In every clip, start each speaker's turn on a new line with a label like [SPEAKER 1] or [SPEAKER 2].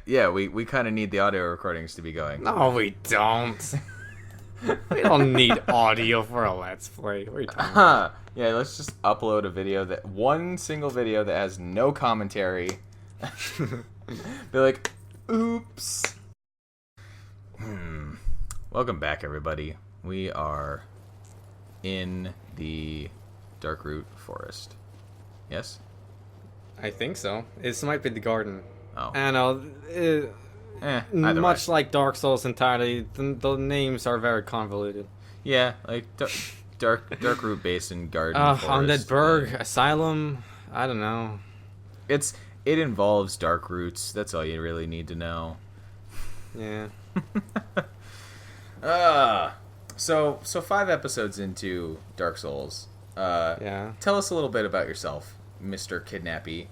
[SPEAKER 1] Yeah, we kind of need the audio recordings to be going.
[SPEAKER 2] No, we don't. We don't need audio for a Let's Play. What are you talking about?
[SPEAKER 1] Yeah, let's just upload a video one single video that has no commentary. Be like, oops. Welcome back, everybody. We are in the Darkroot Forest. Yes?
[SPEAKER 2] I think so. This might be the garden.
[SPEAKER 1] Oh.
[SPEAKER 2] I know.
[SPEAKER 1] Either
[SPEAKER 2] Much
[SPEAKER 1] way.
[SPEAKER 2] like Dark Souls entirely, the names are very convoluted.
[SPEAKER 1] Yeah, like Darkroot Basin Garden Forest.
[SPEAKER 2] Undead Berg, Asylum, I don't know.
[SPEAKER 1] It involves dark roots. That's all you really need to know.
[SPEAKER 2] Yeah.
[SPEAKER 1] So 5 episodes into Dark Souls.
[SPEAKER 2] Yeah.
[SPEAKER 1] Tell us a little bit about yourself, Mr. Kidnappy.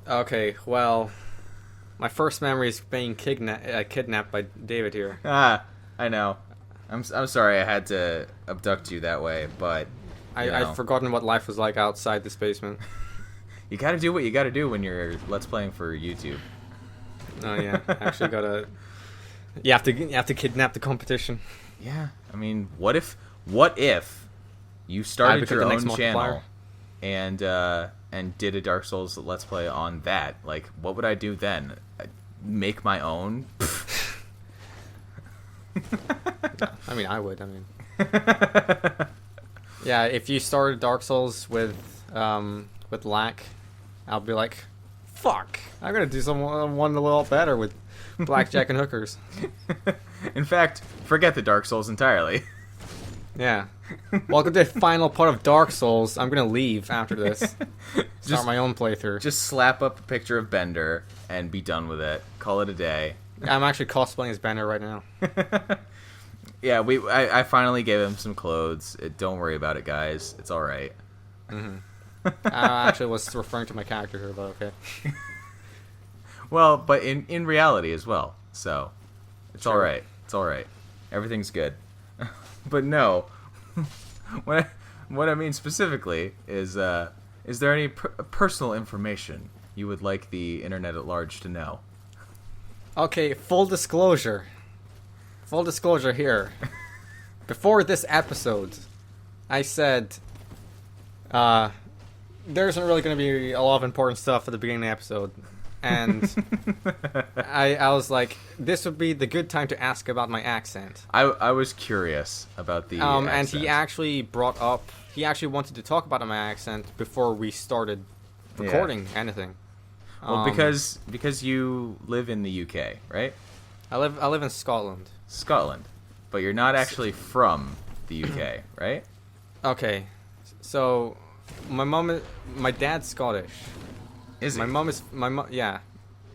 [SPEAKER 2] Okay, well, my first memory is being kidnapped by David here.
[SPEAKER 1] I know. I'm sorry I had to abduct you that way, but
[SPEAKER 2] I've forgotten what life was like outside this basement.
[SPEAKER 1] You gotta do what you gotta do when you're Let's Playing for YouTube.
[SPEAKER 2] Oh yeah, actually gotta. You have to kidnap the competition.
[SPEAKER 1] Yeah, I mean, what if you started your own channel and did a Dark Souls Let's Play on that? Like, what would I do then? I'd make my own?
[SPEAKER 2] I mean, I would. Yeah, if you started Dark Souls with lack, I'll be like, fuck, I'm gonna do one a little better with blackjack and hookers.
[SPEAKER 1] In fact, forget the Dark Souls entirely.
[SPEAKER 2] Yeah. Welcome to the final part of Dark Souls. I'm gonna leave after this. Start my own playthrough.
[SPEAKER 1] Just slap up a picture of Bender and be done with it. Call it a day.
[SPEAKER 2] I'm actually cosplaying as Banner right now.
[SPEAKER 1] Yeah, I finally gave him some clothes. Don't worry about it, guys. It's all right.
[SPEAKER 2] Mm-hmm. I actually was referring to my character here, but okay.
[SPEAKER 1] Well, but in reality as well. So it's
[SPEAKER 2] Sure.
[SPEAKER 1] all right. It's all right. Everything's good. But no, what I mean specifically is there any personal information you would like the internet at large to know?
[SPEAKER 2] Okay, full disclosure. Full disclosure here. Before this episode, I said there isn't really going to be a lot of important stuff at the beginning of the episode. And I was like, this would be the good time to ask about my accent.
[SPEAKER 1] I was curious about the accent.
[SPEAKER 2] And he actually wanted to talk about my accent before we started recording anything.
[SPEAKER 1] Well, because you live in the UK, right?
[SPEAKER 2] I live in Scotland.
[SPEAKER 1] Scotland. But you're not actually from the UK, right?
[SPEAKER 2] Okay. So my dad's Scottish.
[SPEAKER 1] Is he?
[SPEAKER 2] My mom, yeah.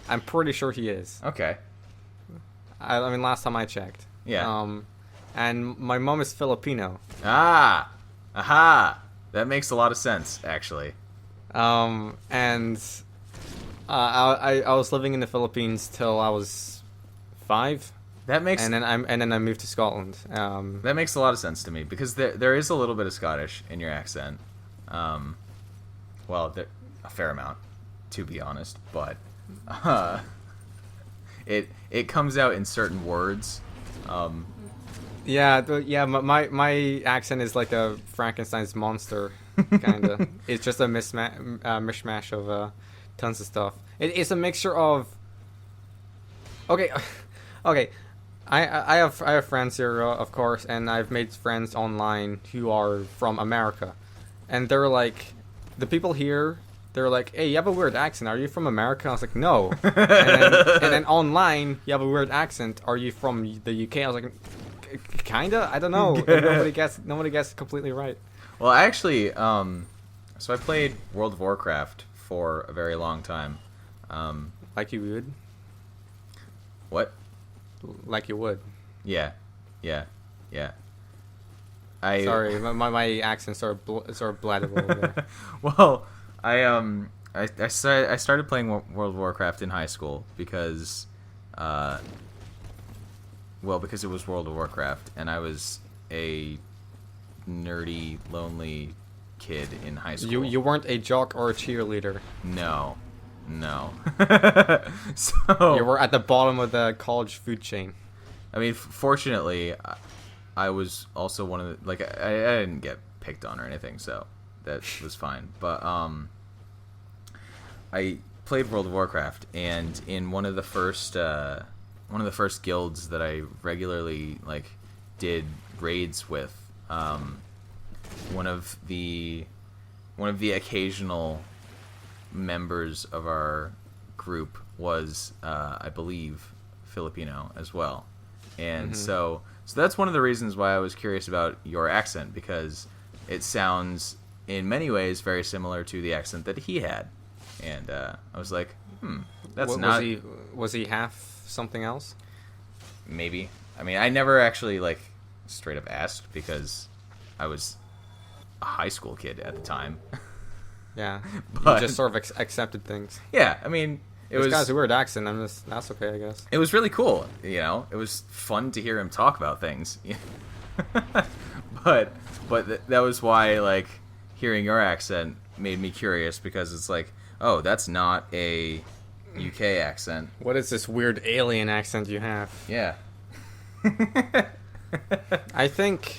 [SPEAKER 2] I'm pretty sure he is.
[SPEAKER 1] Okay.
[SPEAKER 2] I mean, last time I checked.
[SPEAKER 1] Yeah.
[SPEAKER 2] And my mom is Filipino.
[SPEAKER 1] Ah! Aha! That makes a lot of sense, actually.
[SPEAKER 2] And I was living in the Philippines till I was 5.
[SPEAKER 1] That makes
[SPEAKER 2] and then I moved to Scotland.
[SPEAKER 1] that makes a lot of sense to me because there is a little bit of Scottish in your accent. Well, a fair amount, to be honest, but it comes out in certain words.
[SPEAKER 2] Yeah, my accent is like a Frankenstein's monster, kinda. It's just a mishmash of tons of stuff. It's a mixture of. Okay. I have friends here, of course, and I've made friends online who are from America, and they're like, the people here. They're like, hey, you have a weird accent. Are you from America? I was like, no. and then online, you have a weird accent. Are you from the UK? I was like, kinda. I don't know. And nobody gets completely right.
[SPEAKER 1] Well, actually, so I played World of Warcraft for a very long time.
[SPEAKER 2] Like you would.
[SPEAKER 1] What?
[SPEAKER 2] Like you would.
[SPEAKER 1] Yeah.
[SPEAKER 2] Sorry, my accent sort of bled a little there.
[SPEAKER 1] Well, I started playing World of Warcraft in high school because it was World of Warcraft, and I was a nerdy, lonely kid in high school.
[SPEAKER 2] You weren't a jock or a cheerleader.
[SPEAKER 1] No, No. So
[SPEAKER 2] you were at the bottom of the college food chain.
[SPEAKER 1] I mean, fortunately, I was also one of the, like, I didn't get picked on or anything, so that was fine. But I played World of Warcraft, and in one of the first guilds that I regularly like did raids with, one of the occasional members of our group was, I believe, Filipino as well. And so that's one of the reasons why I was curious about your accent, because it sounds in many ways very similar to the accent that he had. And I was like, that's not...
[SPEAKER 2] Was he half something else?
[SPEAKER 1] Maybe. I mean, I never actually, like, straight up asked, because I was a high school kid at the time.
[SPEAKER 2] Yeah.
[SPEAKER 1] But,
[SPEAKER 2] you just sort of accepted things.
[SPEAKER 1] Yeah, I mean...
[SPEAKER 2] This guy's a weird accent. That's okay, I guess.
[SPEAKER 1] It was really cool, you know. It was fun to hear him talk about things. but that was why, like, hearing your accent made me curious, because it's like, oh, that's not a UK accent.
[SPEAKER 2] What is this weird alien accent you have?
[SPEAKER 1] Yeah.
[SPEAKER 2] I think...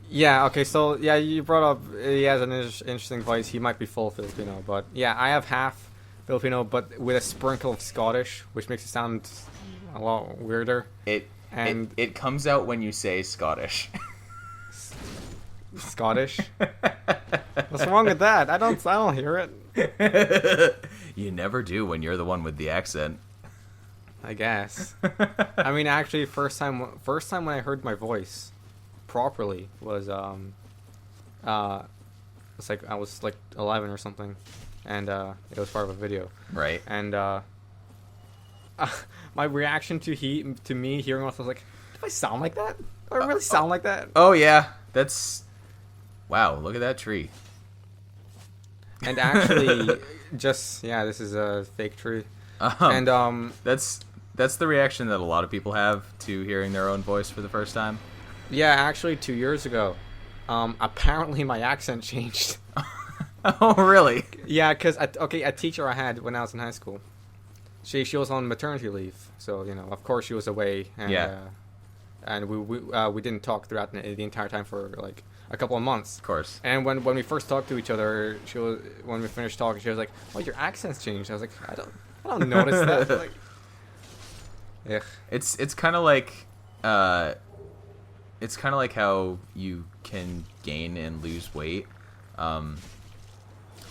[SPEAKER 2] Yeah, okay, so, yeah, you brought up he has an interesting voice. He might be full Filipino, but, yeah, I have half Filipino, but with a sprinkle of Scottish, which makes it sound a lot weirder.
[SPEAKER 1] It comes out when you say Scottish.
[SPEAKER 2] Scottish? What's wrong with that? I don't hear it.
[SPEAKER 1] You never do when you're the one with the accent.
[SPEAKER 2] I guess. I mean, actually, first time when I heard my voice properly was it's like I was like 11 or something. And it was part of a video.
[SPEAKER 1] Right.
[SPEAKER 2] And my reaction to me hearing myself was like, do I sound like that? Do I really sound like that?
[SPEAKER 1] Oh, yeah. That's... Wow, look at that tree.
[SPEAKER 2] And actually, this is a fake tree. And
[SPEAKER 1] that's the reaction that a lot of people have to hearing their own voice for the first time.
[SPEAKER 2] Yeah, actually, 2 years ago, apparently my accent changed.
[SPEAKER 1] Oh, really?
[SPEAKER 2] Yeah, because a teacher I had when I was in high school, she was on maternity leave, so you know, of course, she was away, and and we didn't talk throughout the entire time for like a couple of months.
[SPEAKER 1] Of course.
[SPEAKER 2] And when we first talked to each other, when we finished talking, she was like, "Oh, your accent's changed." I was like, "I don't notice that." Like, ugh.
[SPEAKER 1] It's kind of like how you can gain and lose weight.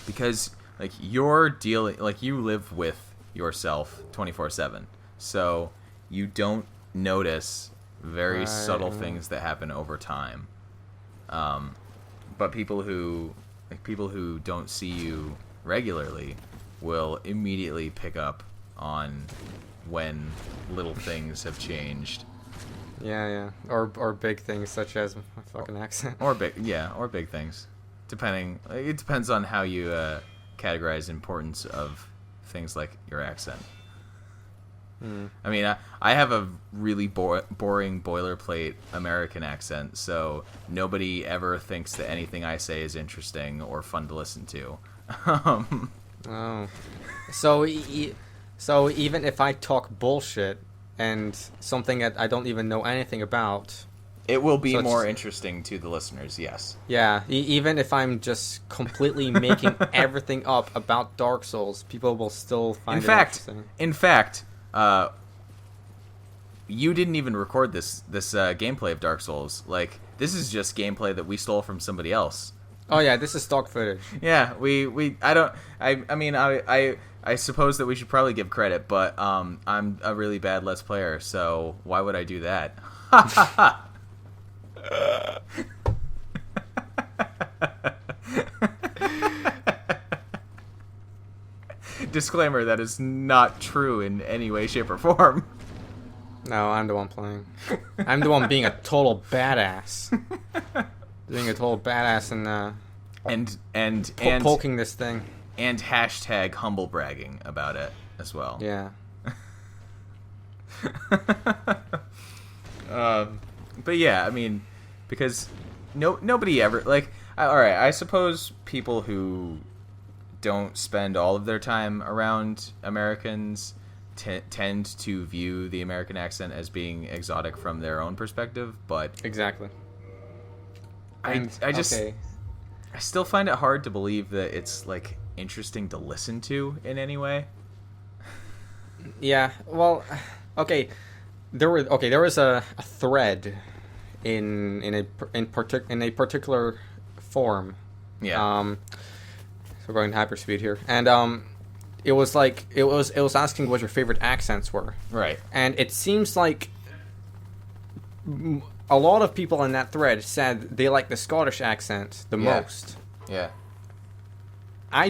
[SPEAKER 1] Because like you're dealing, like you live with yourself 24/7, so you don't notice very subtle things that happen over time. But people who don't see you regularly will immediately pick up on when little things have changed.
[SPEAKER 2] Yeah, or big things such as my fucking accent.
[SPEAKER 1] Or big things. It depends on how you categorize importance of things like your accent. I mean, I have a really boring boilerplate American accent, so nobody ever thinks that anything I say is interesting or fun to listen to.
[SPEAKER 2] Oh, so even if I talk bullshit and something that I don't even know anything about,
[SPEAKER 1] it will be more interesting to the listeners, yes.
[SPEAKER 2] Yeah, even if I'm just completely making everything up about Dark Souls, people will still find it interesting.
[SPEAKER 1] In fact, you didn't even record this gameplay of Dark Souls. Like, this is just gameplay that we stole from somebody else.
[SPEAKER 2] Oh yeah, this is stock footage.
[SPEAKER 1] Yeah, I suppose that we should probably give credit, but I'm a really bad Let's Player, so why would I do that? Ha ha ha! Disclaimer, that is not true in any way, shape, or form.
[SPEAKER 2] No, I'm the one playing. I'm the one being a total badass. Being a total badass and poking this thing.
[SPEAKER 1] And hashtag humble bragging about it as well.
[SPEAKER 2] Yeah.
[SPEAKER 1] But yeah, I mean, because nobody ever, like, all right, I suppose people who don't spend all of their time around Americans tend to view the American accent as being exotic from their own perspective, but
[SPEAKER 2] exactly.
[SPEAKER 1] I still find it hard to believe that it's like interesting to listen to in any way.
[SPEAKER 2] Yeah, well, okay, there was a thread in a particular forum.
[SPEAKER 1] Yeah.
[SPEAKER 2] So we're going to hyperspeed here, and it was asking what your favorite accents were.
[SPEAKER 1] Right.
[SPEAKER 2] And it seems like a lot of people in that thread said they like the Scottish accent the most.
[SPEAKER 1] Yeah.
[SPEAKER 2] I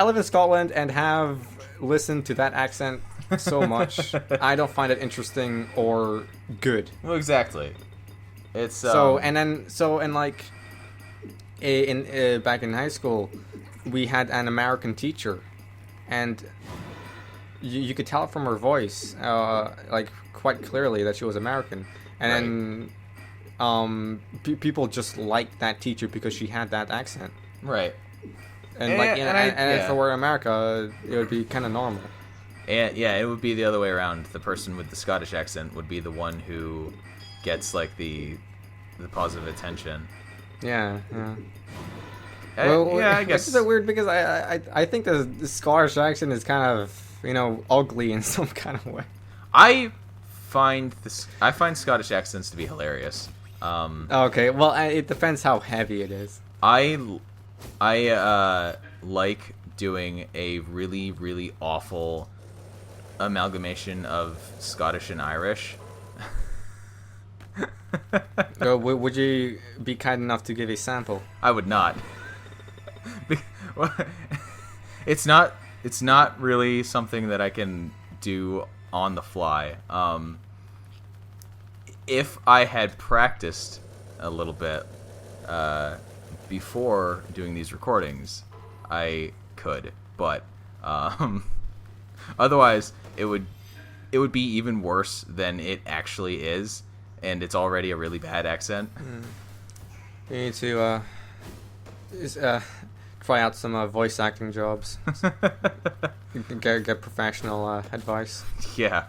[SPEAKER 2] live in Scotland and have listened to that accent so much. I don't find it interesting or good.
[SPEAKER 1] Well, exactly. It's
[SPEAKER 2] back in high school, we had an American teacher, and you could tell from her voice, like quite clearly that she was American. And then people just liked that teacher because she had that accent.
[SPEAKER 1] Right.
[SPEAKER 2] And if it were America, it would be kind of normal.
[SPEAKER 1] And yeah, it would be the other way around. The person with the Scottish accent would be the one who gets like the positive attention.
[SPEAKER 2] Yeah.
[SPEAKER 1] I guess
[SPEAKER 2] it's weird because I think the Scottish accent is kind of ugly in some kind of way.
[SPEAKER 1] I find Scottish accents to be hilarious.
[SPEAKER 2] Okay, well it depends how heavy it is.
[SPEAKER 1] I like doing a really, really awful amalgamation of Scottish and Irish.
[SPEAKER 2] Would you be kind enough to give a sample?
[SPEAKER 1] I would not. It's not really something that I can do on the fly. If I had practiced a little bit before doing these recordings, I could, but otherwise it would be even worse than it actually is, and it's already a really bad accent.
[SPEAKER 2] You need to try out some voice acting jobs. get professional advice.
[SPEAKER 1] Yeah,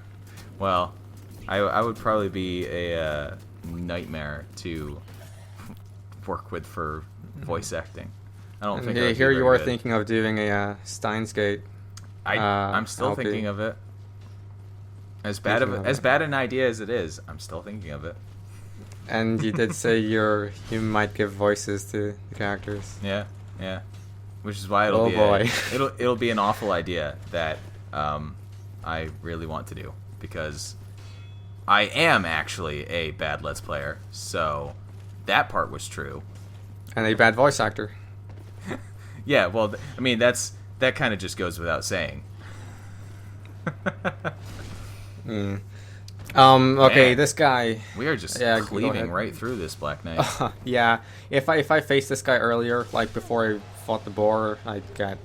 [SPEAKER 1] well, I would probably be a nightmare to work with for voice acting. I don't think.
[SPEAKER 2] Here you are thinking of doing a Steins Gate.
[SPEAKER 1] I'm still thinking of it. As bad an idea as it is, I'm still thinking of it.
[SPEAKER 2] And you did say you might give voices to the characters.
[SPEAKER 1] Yeah. Which is why it'll be an awful idea that I really want to do, because I am actually a bad Let's Player, so that part was true.
[SPEAKER 2] And a bad voice actor.
[SPEAKER 1] Yeah, well, I mean, that kind of just goes without saying.
[SPEAKER 2] Okay, man, this guy.
[SPEAKER 1] We are just cleaving right through this Black Knight.
[SPEAKER 2] Yeah, if I faced this guy earlier, like before I fought the boar, I'd get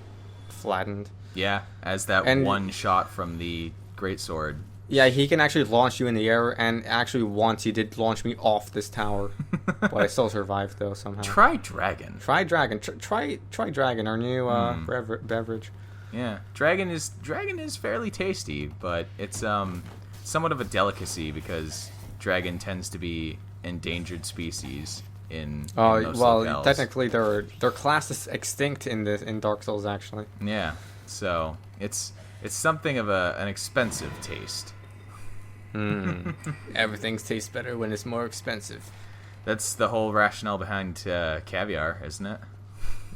[SPEAKER 2] flattened.
[SPEAKER 1] Yeah, as one shot from the greatsword.
[SPEAKER 2] Yeah, he can actually launch you in the air, and actually once he did launch me off this tower, but I still survived though somehow.
[SPEAKER 1] Try dragon.
[SPEAKER 2] Try dragon, our new beverage.
[SPEAKER 1] Yeah, dragon is fairly tasty, but it's somewhat of a delicacy because dragon tends to be endangered species in most locales.
[SPEAKER 2] Technically they're classed as extinct in Dark Souls actually.
[SPEAKER 1] Yeah, so it's something of an expensive taste.
[SPEAKER 2] Everything tastes better when it's more expensive.
[SPEAKER 1] That's the whole rationale behind caviar, isn't it?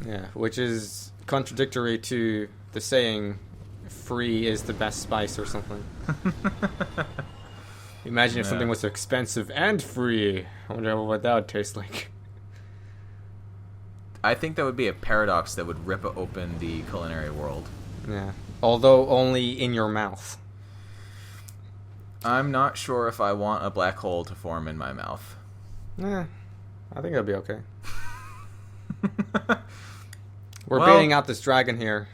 [SPEAKER 2] Yeah, which is contradictory to the saying, free is the best spice or something. Imagine if something was expensive and free. I wonder what that would taste like.
[SPEAKER 1] I think that would be a paradox that would rip open the culinary world.
[SPEAKER 2] Yeah. Although only in your mouth.
[SPEAKER 1] I'm not sure if I want a black hole to form in my mouth.
[SPEAKER 2] I think it'll be okay. We're baiting out this dragon here.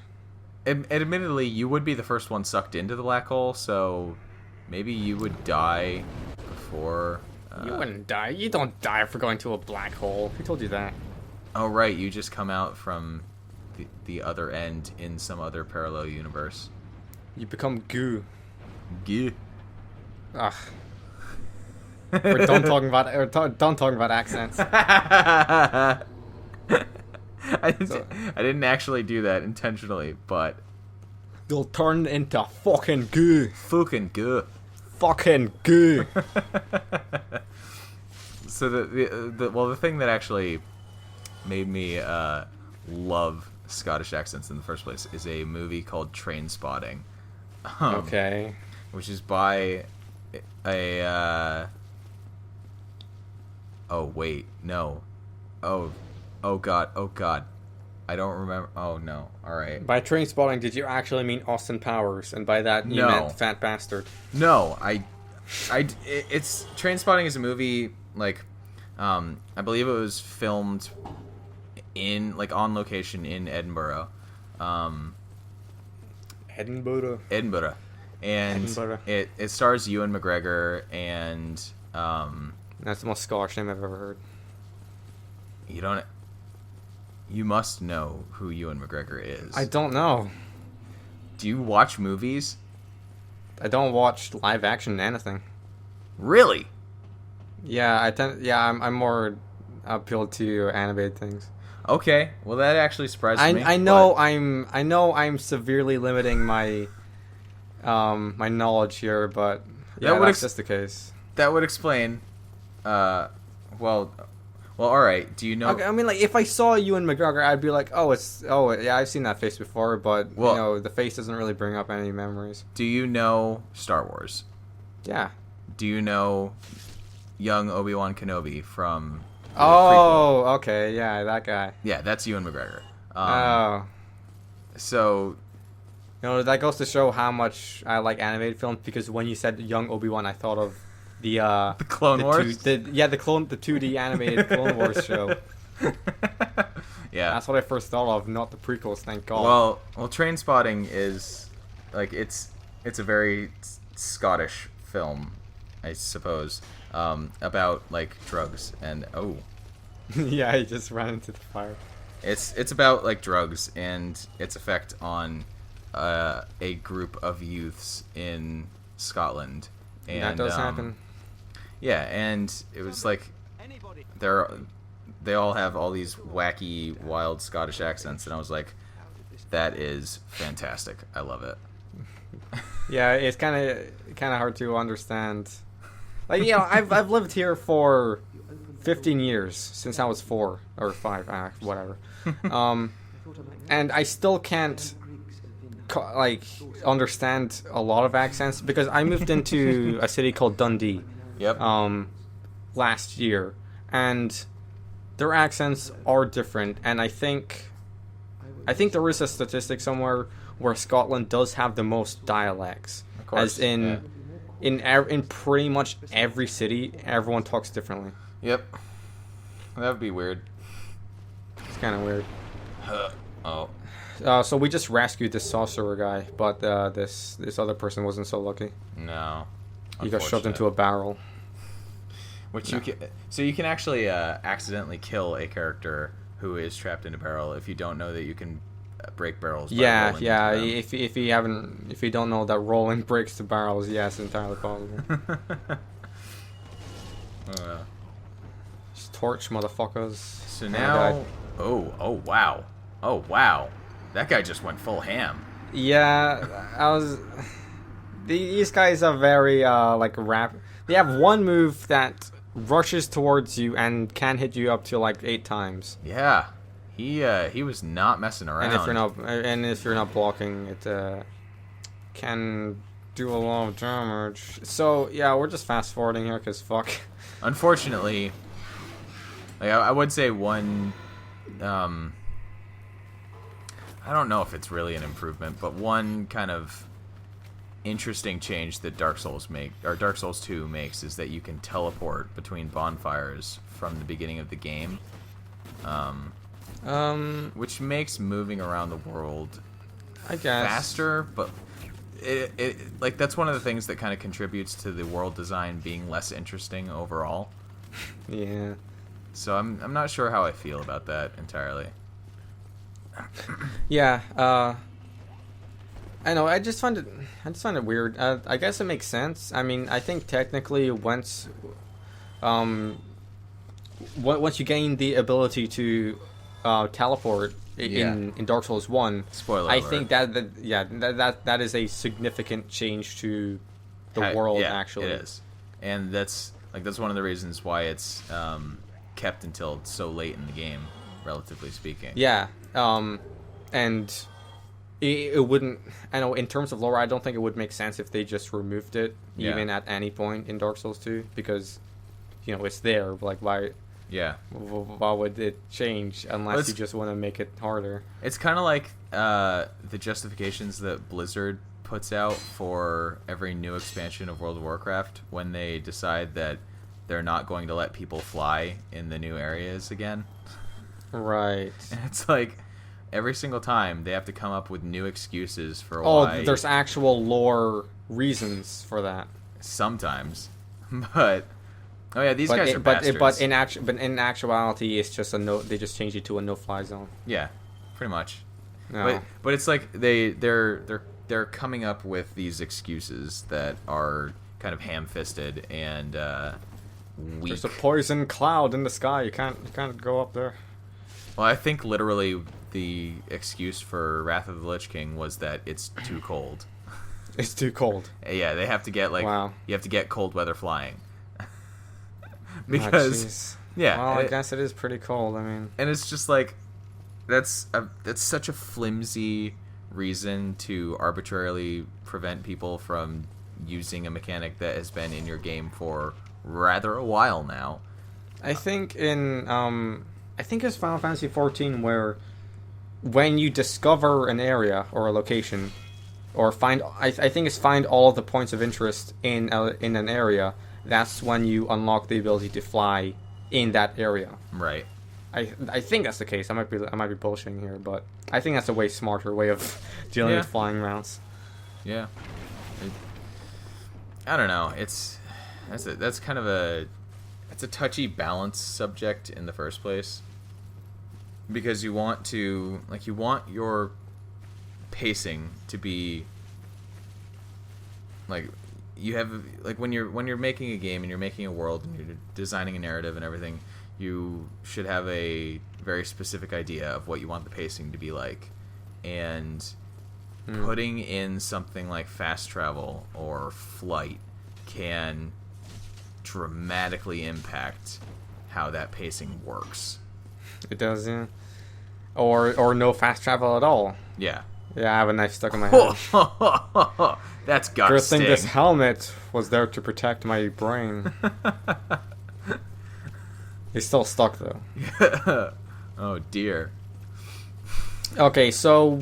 [SPEAKER 1] Admittedly, you would be the first one sucked into the black hole, so maybe you would die before...
[SPEAKER 2] You wouldn't die. You don't die for going to a black hole. Who told you that?
[SPEAKER 1] Oh, right. You just come out from the other end in some other parallel universe.
[SPEAKER 2] You become goo.
[SPEAKER 1] Goo.
[SPEAKER 2] Ugh. We're done talking about accents.
[SPEAKER 1] I didn't actually do that intentionally, but
[SPEAKER 2] you'll turn into fucking goo.
[SPEAKER 1] Fucking goo.
[SPEAKER 2] Fucking goo.
[SPEAKER 1] So the thing that actually made me love Scottish accents in the first place is a movie called Trainspotting.
[SPEAKER 2] Okay.
[SPEAKER 1] Which is by a oh wait, no. Oh god. I don't remember. Oh no. All right.
[SPEAKER 2] By Trainspotting, did you actually mean Austin Powers? And by that you meant Fat Bastard?
[SPEAKER 1] No, it's Trainspotting is a movie like I believe it was filmed in on location in Edinburgh.
[SPEAKER 2] Edinburgh.
[SPEAKER 1] And it stars Ewan McGregor and
[SPEAKER 2] that's the most Scottish name I've ever heard.
[SPEAKER 1] You must know who Ewan McGregor is.
[SPEAKER 2] I don't know.
[SPEAKER 1] Do you watch movies?
[SPEAKER 2] I don't watch live action anything.
[SPEAKER 1] Really?
[SPEAKER 2] Yeah, I'm more appealed to animated things.
[SPEAKER 1] Okay, well that actually surprises me.
[SPEAKER 2] I know I'm severely limiting my my knowledge here, but yeah, that's just the case.
[SPEAKER 1] That would explain. Well, all right. Do you know?
[SPEAKER 2] Okay, I mean, if I saw Ewan McGregor, I'd be like, oh, yeah, I've seen that face before, but the face doesn't really bring up any memories.
[SPEAKER 1] Do you know Star Wars?
[SPEAKER 2] Yeah.
[SPEAKER 1] Do you know young Obi-Wan Kenobi from?
[SPEAKER 2] Oh, okay, yeah, that guy.
[SPEAKER 1] Yeah, that's Ewan McGregor. So.
[SPEAKER 2] That goes to show how much I like animated films, because when you said young Obi-Wan, I thought of the
[SPEAKER 1] Clone Wars?
[SPEAKER 2] The 2D animated Clone Wars show.
[SPEAKER 1] Yeah.
[SPEAKER 2] That's what I first thought of, not the prequels, thank God.
[SPEAKER 1] Well, Trainspotting is it's a very Scottish film, I suppose, about drugs and
[SPEAKER 2] yeah, he just ran into the fire.
[SPEAKER 1] It's about drugs and its effect on a group of youths in Scotland. And
[SPEAKER 2] that does happen.
[SPEAKER 1] Yeah, and it was they all have all these wacky, wild Scottish accents, and I was like, that is fantastic. I love it.
[SPEAKER 2] Yeah, it's kind of hard to understand. I've lived here for 15 years, since I was 4 or 5, whatever. And I still can't understand a lot of accents, because I moved into a city called Dundee.
[SPEAKER 1] Yep.
[SPEAKER 2] Last year, and their accents are different, and I think there is a statistic somewhere where Scotland does have the most dialects.
[SPEAKER 1] Of course.
[SPEAKER 2] As in pretty much every city, everyone talks differently.
[SPEAKER 1] Yep. That would be weird.
[SPEAKER 2] It's kind of weird.
[SPEAKER 1] Oh.
[SPEAKER 2] So we just rescued this sorcerer guy, but this other person wasn't so lucky.
[SPEAKER 1] No.
[SPEAKER 2] He got shoved into a barrel.
[SPEAKER 1] Which you can actually accidentally kill a character who is trapped in a barrel if you don't know that you can break barrels.
[SPEAKER 2] Yeah. If you don't know that rolling breaks the barrels, yes, entirely possible. Just torch, motherfuckers.
[SPEAKER 1] So now, oh wow, that guy just went full ham.
[SPEAKER 2] Yeah, These guys are very They have one move that rushes towards you and can hit you up to 8 times.
[SPEAKER 1] Yeah, he was not messing around.
[SPEAKER 2] And if you're not blocking, it can do a lot of damage. So yeah, we're just fast forwarding here because fuck.
[SPEAKER 1] Unfortunately, I would say one. I don't know if it's really an improvement, but one kind of interesting change that Dark Souls 2 makes is that you can teleport between bonfires from the beginning of the game, which makes moving around the world,
[SPEAKER 2] I guess,
[SPEAKER 1] faster. But it that's one of the things that kind of contributes to the world design being less interesting overall.
[SPEAKER 2] Yeah.
[SPEAKER 1] So I'm not sure how I feel about that entirely.
[SPEAKER 2] Yeah. I know. I just find it weird. I guess it makes sense. I mean, I think technically once you gain the ability to teleport in Dark Souls 1,
[SPEAKER 1] spoiler
[SPEAKER 2] I
[SPEAKER 1] alert.
[SPEAKER 2] think that is a significant change to the world. Actually,
[SPEAKER 1] it is, and that's one of the reasons why it's kept until so late in the game, relatively speaking.
[SPEAKER 2] Yeah, and it wouldn't. I know in terms of lore, I don't think it would make sense if they just removed it even at any point in Dark Souls 2, because it's there. Like why?
[SPEAKER 1] Yeah.
[SPEAKER 2] Why would it change unless you just want to make it harder?
[SPEAKER 1] It's kind of like the justifications that Blizzard puts out for every new expansion of World of Warcraft when they decide that they're not going to let people fly in the new areas again.
[SPEAKER 2] Right.
[SPEAKER 1] And it's like every single time they have to come up with new excuses for why.
[SPEAKER 2] Oh, there's actual lore reasons for that.
[SPEAKER 1] Sometimes. But oh yeah, these guys are bastards.
[SPEAKER 2] But in actuality, it's just they just changed it to a no-fly zone.
[SPEAKER 1] Yeah, pretty much.
[SPEAKER 2] No.
[SPEAKER 1] But it's like they're coming up with these excuses that are kind of ham-fisted and weak.
[SPEAKER 2] There's a poison cloud in the sky. You can't go up there.
[SPEAKER 1] Well, I think literally the excuse for Wrath of the Lich King was that it's too cold.
[SPEAKER 2] It's too cold.
[SPEAKER 1] Yeah, they have to get
[SPEAKER 2] wow.
[SPEAKER 1] You have to get cold weather flying. Because
[SPEAKER 2] well, I guess it is pretty cold. I mean,
[SPEAKER 1] and it's just like that's such a flimsy reason to arbitrarily prevent people from using a mechanic that has been in your game for rather a while now.
[SPEAKER 2] I think it's Final Fantasy XIV where when you discover an area or a location, or find all of the points of interest in an area, that's when you unlock the ability to fly in that area.
[SPEAKER 1] Right.
[SPEAKER 2] I think that's the case. I might be bullshitting here, but I think that's a way smarter way of dealing with flying routes.
[SPEAKER 1] Yeah. I don't know. That's kind of a touchy balance subject in the first place, because you want your pacing to be like you have like when you're making a game and you're making a world and you're designing a narrative and everything, you should have a very specific idea of what you want the pacing to be like, and putting in something like fast travel or flight can dramatically impact how that pacing works.
[SPEAKER 2] It does, yeah. Or no fast travel at all.
[SPEAKER 1] Yeah.
[SPEAKER 2] Yeah, I have a knife stuck in my head.
[SPEAKER 1] That's got
[SPEAKER 2] Good thing this helmet was there to protect my brain. It's still stuck, though.
[SPEAKER 1] Oh, dear.
[SPEAKER 2] Okay, so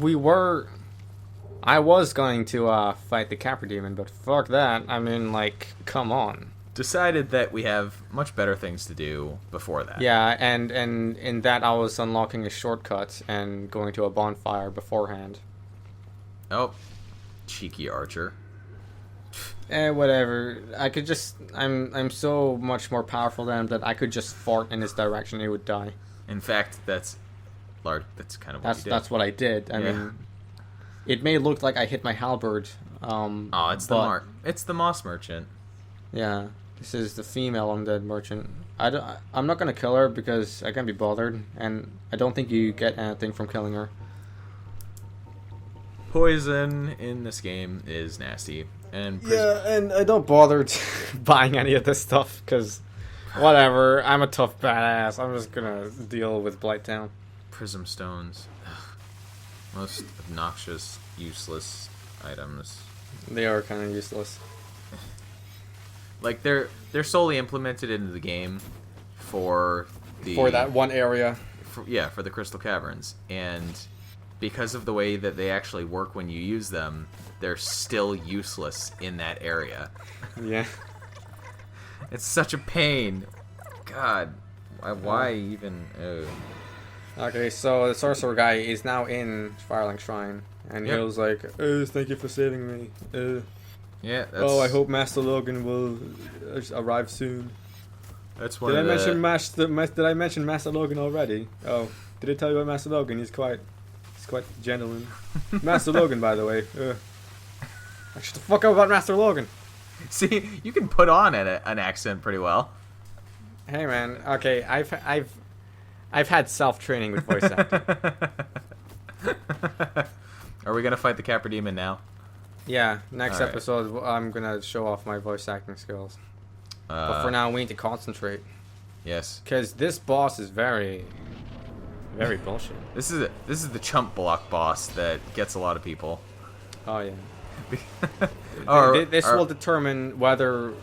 [SPEAKER 2] I was going to fight the Capra Demon, but fuck that. I mean, like, come on.
[SPEAKER 1] Decided that we have much better things to do before that.
[SPEAKER 2] Yeah, and in that I was unlocking a shortcut and going to a bonfire beforehand.
[SPEAKER 1] Oh, cheeky archer.
[SPEAKER 2] Whatever. I could just I'm so much more powerful than him that I could just fart in his direction and he would die.
[SPEAKER 1] In fact, that's kind of what you did.
[SPEAKER 2] That's what I did. I mean, it may look like I hit my halberd.
[SPEAKER 1] It's the moss merchant.
[SPEAKER 2] Yeah. This is the female undead merchant. I'm not gonna kill her because I can't be bothered, and I don't think you get anything from killing her.
[SPEAKER 1] Poison in this game is nasty, and
[SPEAKER 2] and I don't bother buying any of this stuff because whatever. I'm a tough badass. I'm just gonna deal with Blighttown.
[SPEAKER 1] Prism stones, most obnoxious, useless items.
[SPEAKER 2] They are kind of useless.
[SPEAKER 1] Like they're solely implemented into the game for
[SPEAKER 2] that one area.
[SPEAKER 1] For the Crystal Caverns, and because of the way that they actually work when you use them, they're still useless in that area.
[SPEAKER 2] Yeah.
[SPEAKER 1] It's such a pain. God, why even?
[SPEAKER 2] Okay, so the sorcerer guy is now in Firelink Shrine, and he was like, "Oh, thank you for saving me."
[SPEAKER 1] Yeah.
[SPEAKER 2] I hope Master Logan will arrive soon.
[SPEAKER 1] That's one.
[SPEAKER 2] Did I mention Master Logan already? Oh, did I tell you about Master Logan? He's quite He's quite a gentleman. Master Logan, by the way. Shut the fuck up about Master Logan.
[SPEAKER 1] See, you can put on an accent pretty well.
[SPEAKER 2] Hey man, okay, I've had self-training with voice acting.
[SPEAKER 1] Are we gonna fight the Capra Demon now?
[SPEAKER 2] Yeah, next episode I'm gonna show off my voice acting skills. But for now, we need to concentrate.
[SPEAKER 1] Yes.
[SPEAKER 2] Because this boss is very, very bullshit.
[SPEAKER 1] This is the chump block boss that gets a lot of people.
[SPEAKER 2] Oh yeah. This will determine whether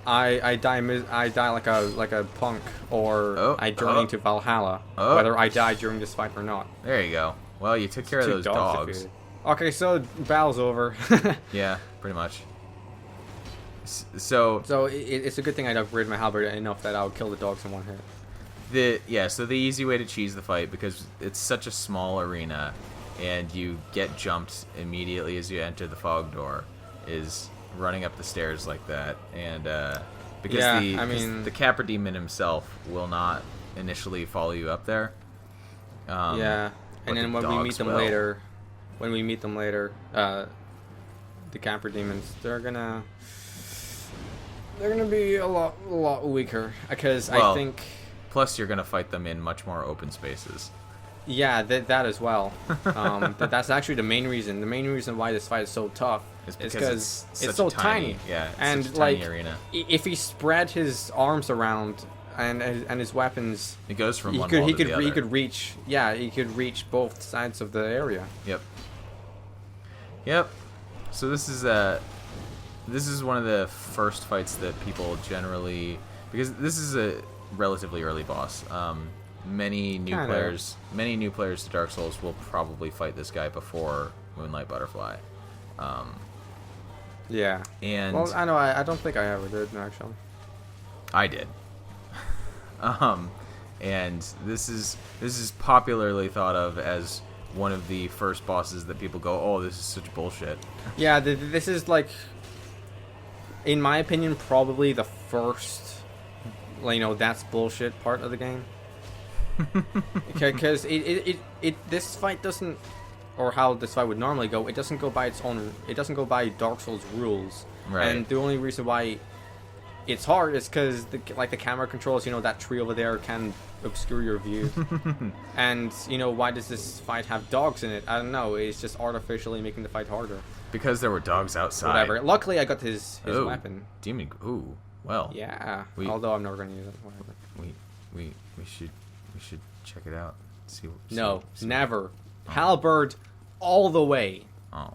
[SPEAKER 2] I die like a punk or I journey to Valhalla. Whether I die during this fight or not.
[SPEAKER 1] There you go. Well, you took care of those dogs.
[SPEAKER 2] Okay, so battle's over.
[SPEAKER 1] Yeah, pretty much. So
[SPEAKER 2] it's a good thing I upgraded my halberd enough that I'll kill the dogs in one hit.
[SPEAKER 1] So the easy way to cheese the fight, because it's such a small arena and you get jumped immediately as you enter the fog door, is running up the stairs like that. And because the Capra Demon himself will not initially follow you up there.
[SPEAKER 2] And then when we meet them later, the Capra Demons, they're gonna be a lot weaker, because I think.
[SPEAKER 1] Plus, you're gonna fight them in much more open spaces.
[SPEAKER 2] Yeah, that as well. That's actually the main reason. The main reason why this fight is so tough is because it's so tiny.
[SPEAKER 1] Yeah,
[SPEAKER 2] and
[SPEAKER 1] such a tiny arena.
[SPEAKER 2] If he spread his arms around and his weapons,
[SPEAKER 1] it goes from one wall to the other.
[SPEAKER 2] He could reach. Yeah, he could reach both sides of the area.
[SPEAKER 1] Yep. So this is one of the first fights that people generally, because this is a relatively early boss. Many new players to Dark Souls will probably fight this guy before Moonlight Butterfly.
[SPEAKER 2] Yeah.
[SPEAKER 1] And
[SPEAKER 2] well, I know I don't think I ever did actually.
[SPEAKER 1] I did. And this is popularly thought of as one of the first bosses that people go, oh, this is such bullshit.
[SPEAKER 2] Yeah, this is like, in my opinion, probably the first, that's bullshit part of the game. Because this fight doesn't, or how this fight would normally go, it doesn't go by by Dark Souls rules.
[SPEAKER 1] Right.
[SPEAKER 2] And the only reason why it's hard is because the camera controls, that tree over there can obscure your view. And why does this fight have dogs in it? I don't know. It's just artificially making the fight harder.
[SPEAKER 1] Because there were dogs outside.
[SPEAKER 2] Whatever. Luckily, I got his weapon.
[SPEAKER 1] Demon. Ooh. Well.
[SPEAKER 2] Yeah. Although I'm never gonna use it. Whatever.
[SPEAKER 1] We should check it out. See.
[SPEAKER 2] Never. Halberd, all the way.
[SPEAKER 1] Oh.